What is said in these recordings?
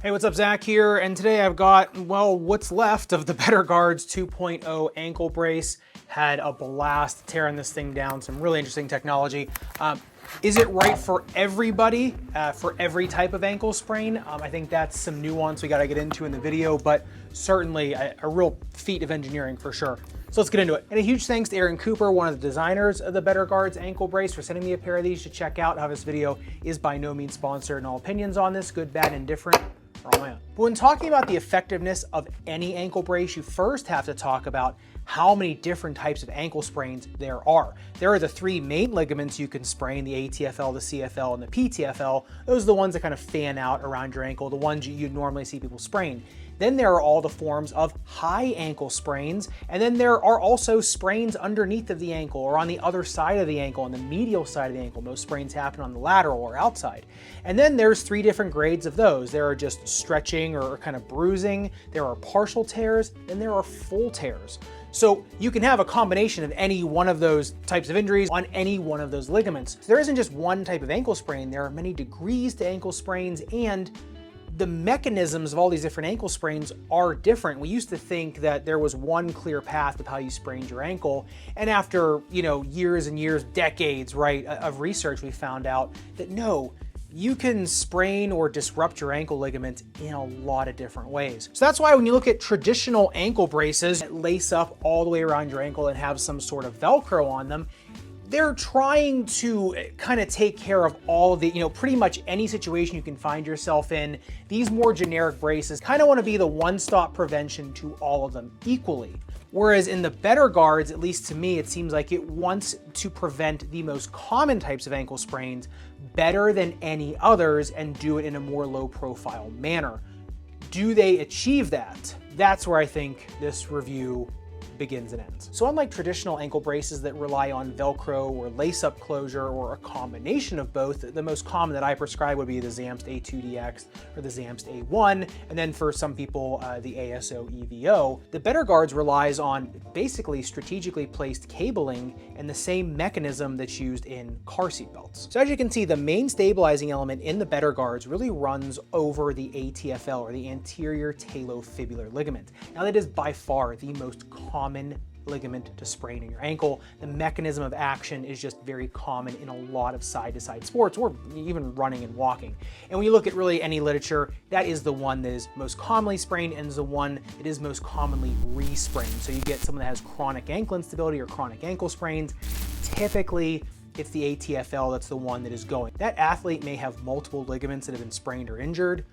Hey, what's up, Zach here, and today I've got, well, what's left of the BetterGuards 2.0 ankle brace. Had a blast tearing this thing down, some really interesting technology. Is it right for everybody, for every type of ankle sprain? I think that's some nuance we gotta get into in the video, but certainly a real feat of engineering for sure. So let's get into it. And a huge thanks to Aaron Cooper, one of the designers of the BetterGuards ankle brace, for sending me a pair of these to check out. How this video is by no means sponsored, and all opinions on this, good, bad, indifferent, are all my own. But when talking about the effectiveness of any ankle brace, you first have to talk about how many different types of ankle sprains there are. There are the three main ligaments you can sprain: the ATFL, the CFL, and the PTFL. Those are the ones that kind of fan out around your ankle, the ones you'd normally see people sprain. Then there are all the forms of high ankle sprains, and then there are also sprains underneath of the ankle or on the other side of the ankle, on the medial side of the ankle. Most sprains happen on the lateral or outside. And then there's three different grades of those. There are just stretching or kind of bruising, there are partial tears, and there are full tears. So you can have a combination of any one of those types of injuries on any one of those ligaments. So there isn't just one type of ankle sprain, there are many degrees to ankle sprains, and the mechanisms of all these different ankle sprains are different. We used to think that there was one clear path of how you sprained your ankle, and after, years and years, decades, right, of research, we found out that no, you can sprain or disrupt your ankle ligament in a lot of different ways. So that's why when you look at traditional ankle braces that lace up all the way around your ankle and have some sort of Velcro on them, they're trying to kind of take care of all of the, pretty much any situation you can find yourself in. These more generic braces kind of want to be the one-stop prevention to all of them equally. Whereas in the BetterGuards, at least to me, it seems like it wants to prevent the most common types of ankle sprains better than any others and do it in a more low-profile manner. Do they achieve that? That's where I think this review begins and ends. So unlike traditional ankle braces that rely on Velcro or lace-up closure or a combination of both, the most common that I prescribe would be the Zamst A2DX or the Zamst A1, and then for some people, the ASO EVO. The BetterGuards relies on basically strategically placed cabling and the same mechanism that's used in car seat belts. So as you can see, the main stabilizing element in the BetterGuards really runs over the ATFL, or the anterior talofibular ligament. Now that is by far the most common ligament to sprain in your ankle. The mechanism of action is just very common in a lot of side-to-side sports, or even running and walking. And when you look at really any literature, that is the one that is most commonly sprained and is the one that is most commonly re-sprained. So you get someone that has chronic ankle instability or chronic ankle sprains, typically it's the ATFL that's the one that is going. That athlete may have multiple ligaments that have been sprained or injured,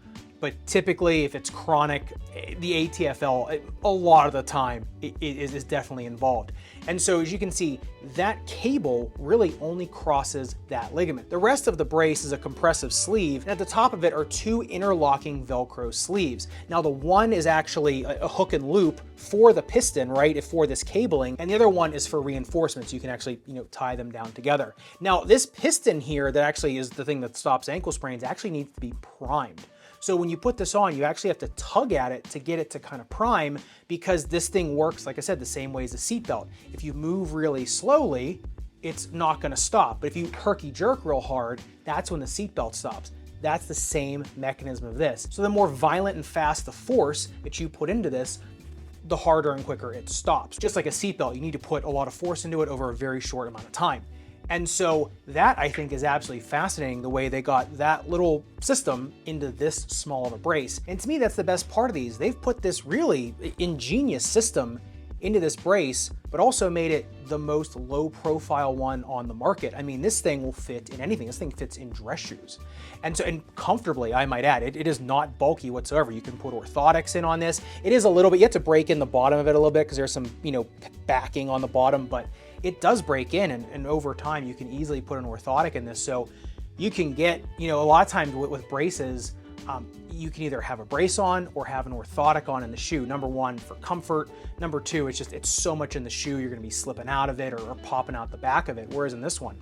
but typically if it's chronic, the ATFL, a lot of the time, is definitely involved. And so as you can see, that cable really only crosses that ligament. The rest of the brace is a compressive sleeve, and at the top of it are two interlocking Velcro sleeves. Now the one is actually a hook and loop for the piston, right, for this cabling, and the other one is for reinforcement, so you can actually, tie them down together. Now this piston here that actually is the thing that stops ankle sprains actually needs to be primed. So when you put this on, you actually have to tug at it to get it to kind of prime, because this thing works, like I said, the same way as a seatbelt. If you move really slowly, it's not gonna stop. But if you herky jerk real hard, that's when the seatbelt stops. That's the same mechanism of this. So the more violent and fast the force that you put into this, the harder and quicker it stops. Just like a seatbelt, you need to put a lot of force into it over a very short amount of time. And so that, I think, is absolutely fascinating, the way they got that little system into this small of a brace. And to me, that's the best part of these. They've put this really ingenious system into this brace, but also made it the most low profile one on the market. I mean, this thing will fit in anything. This thing fits in dress shoes. And comfortably, I might add. It is not bulky whatsoever. You can put orthotics in on this. It is a little bit, you have to break in the bottom of it a little bit because there's some, backing on the bottom, but it does break in, and over time you can easily put an orthotic in this. So you can get, a lot of times with braces, you can either have a brace on or have an orthotic on in the shoe. Number one, for comfort. Number two, it's so much in the shoe, you're gonna be slipping out of it or popping out the back of it. Whereas in this one,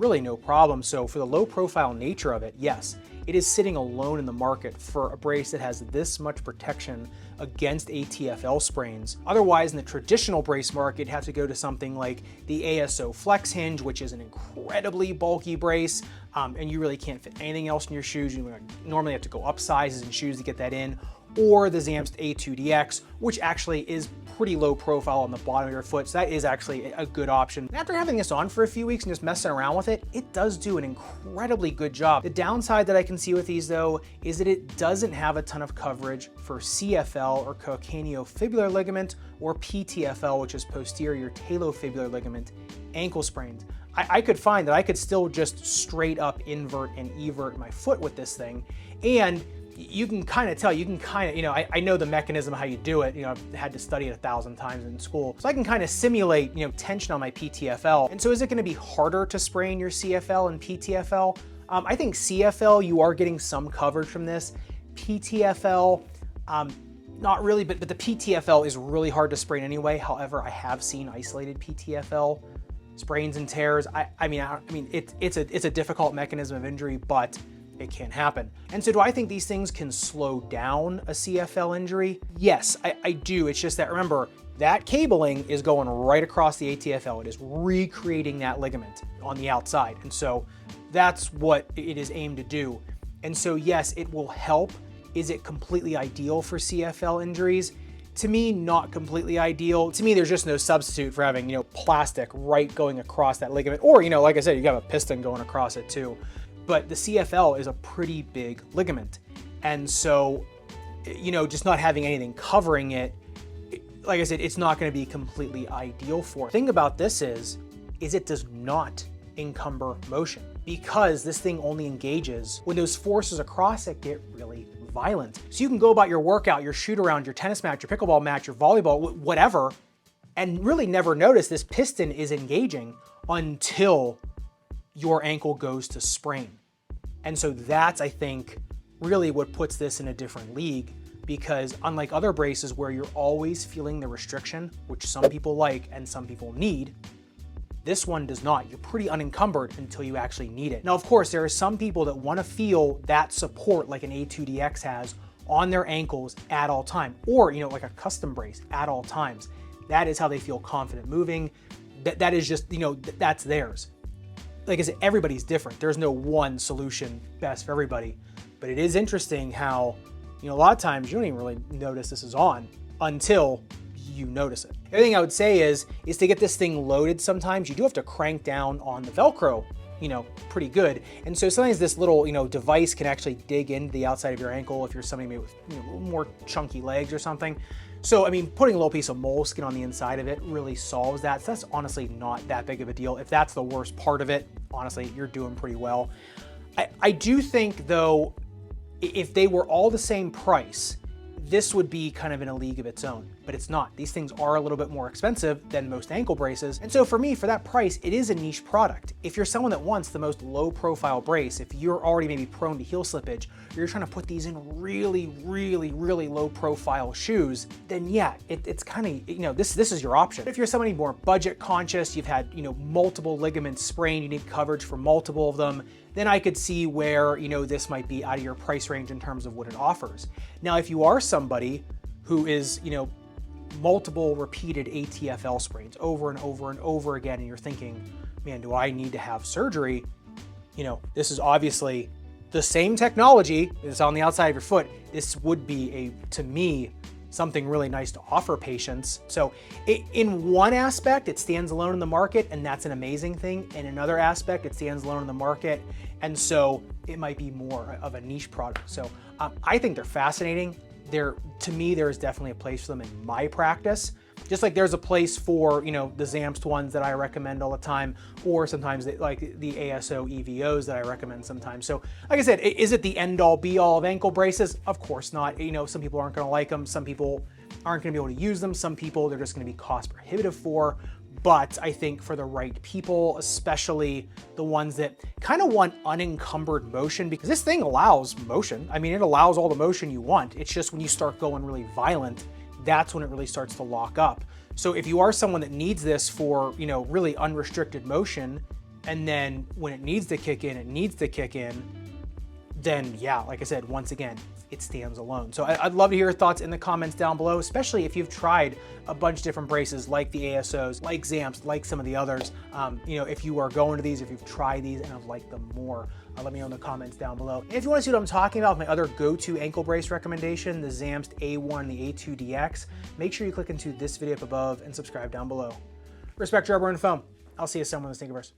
really no problem. So for the low profile nature of it, yes, it is sitting alone in the market for a brace that has this much protection against ATFL sprains. Otherwise, in the traditional brace market, you have to go to something like the ASO Flex Hinge, which is an incredibly bulky brace, and you really can't fit anything else in your shoes. You normally have to go up sizes in shoes to get that in, or the Zamst A2DX, which actually is pretty low profile on the bottom of your foot, so that is actually a good option. And after having this on for a few weeks and just messing around with it, it does do an incredibly good job. The downside that I can see with these though, is that it doesn't have a ton of coverage for CFL or calcaneofibular ligament, or PTFL, which is posterior talofibular ligament ankle sprains. I could find that I could still just straight up invert and evert my foot with this thing, and you can kind of tell, I know the mechanism of how you do it. I've had to study it 1,000 times in school. So I can kind of simulate, tension on my PTFL. And so is it going to be harder to sprain your CFL and PTFL? I think CFL, you are getting some coverage from this. PTFL, not really, but the PTFL is really hard to sprain anyway. However, I have seen isolated PTFL sprains and tears. It's a difficult mechanism of injury, but it can happen. And so do I think these things can slow down a CFL injury? Yes, I do. It's just that, remember, that cabling is going right across the ATFL. It is recreating that ligament on the outside. And so that's what it is aimed to do. And so yes, it will help. Is it completely ideal for CFL injuries? To me, not completely ideal. To me, there's just no substitute for having, plastic right going across that ligament. Or, like I said, you have a piston going across it too. But the CFL is a pretty big ligament. And so, just not having anything covering it, like I said, it's not going to be completely ideal for it. The thing about this is it does not encumber motion, because this thing only engages when those forces across it get really violent. So you can go about your workout, your shoot around, your tennis match, your pickleball match, your volleyball, whatever, and really never notice this piston is engaging until your ankle goes to sprain. And so that's, I think, really what puts this in a different league, because unlike other braces where you're always feeling the restriction, which some people like and some people need, this one does not. You're pretty unencumbered until you actually need it. Now, of course, there are some people that want to feel that support like an A2DX has on their ankles at all time, or, like a custom brace at all times. That is how they feel confident moving. That is just, that's theirs. Like I said, everybody's different. There's no one solution best for everybody. But it is interesting how, a lot of times you don't even really notice this is on until you notice it. The other thing I would say is to get this thing loaded, sometimes you do have to crank down on the Velcro, pretty good. And so sometimes this little, device can actually dig into the outside of your ankle if you're somebody maybe with more chunky legs or something. So, putting a little piece of moleskin on the inside of it really solves that. So that's honestly not that big of a deal. If that's the worst part of it, honestly, you're doing pretty well. I do think, though, if they were all the same price, this would be kind of in a league of its own, but it's not. These things are a little bit more expensive than most ankle braces. And so for me, for that price, it is a niche product. If you're someone that wants the most low profile brace, if you're already maybe prone to heel slippage, or you're trying to put these in really, really, really low profile shoes, then yeah, it's kind of, this is your option. If you're somebody more budget conscious, you've had, multiple ligaments sprained, you need coverage for multiple of them, then I could see where, this might be out of your price range in terms of what it offers. Now, if you are somebody who is, multiple repeated ATFL sprains over and over and over again, and you're thinking, man, do I need to have surgery? This is obviously the same technology that's on the outside of your foot. This would be to me, something really nice to offer patients. So in one aspect, it stands alone in the market, and that's an amazing thing. In another aspect, it stands alone in the market, and so it might be more of a niche product. So I think they're fascinating. To me, there is definitely a place for them in my practice. Just like there's a place for, the Zamst ones that I recommend all the time, or sometimes like the ASO EVOs that I recommend sometimes. So like I said, is it the end all be all of ankle braces? Of course not. Some people aren't going to like them. Some people aren't going to be able to use them. Some people they're just going to be cost prohibitive for. But I think for the right people, especially the ones that kind of want unencumbered motion, because this thing allows motion. It allows all the motion you want. It's just when you start going really violent, that's when it really starts to lock up. So if you are someone that needs this for, really unrestricted motion, And then when it needs to kick in, it needs to kick in. Then yeah, like I said, once again, it stands alone. So I'd love to hear your thoughts in the comments down below, especially if you've tried a bunch of different braces like the ASOs, like Zamps, like some of the others. You know, if you are going to these, if you've tried these and have liked them more, let me know in the comments down below. And if you want to see what I'm talking about, my other go-to ankle brace recommendation, the Zamps A1, the A2DX, make sure you click into this video up above and subscribe down below. Respect your rubber and foam. I'll see you somewhere in the Sneakerverse.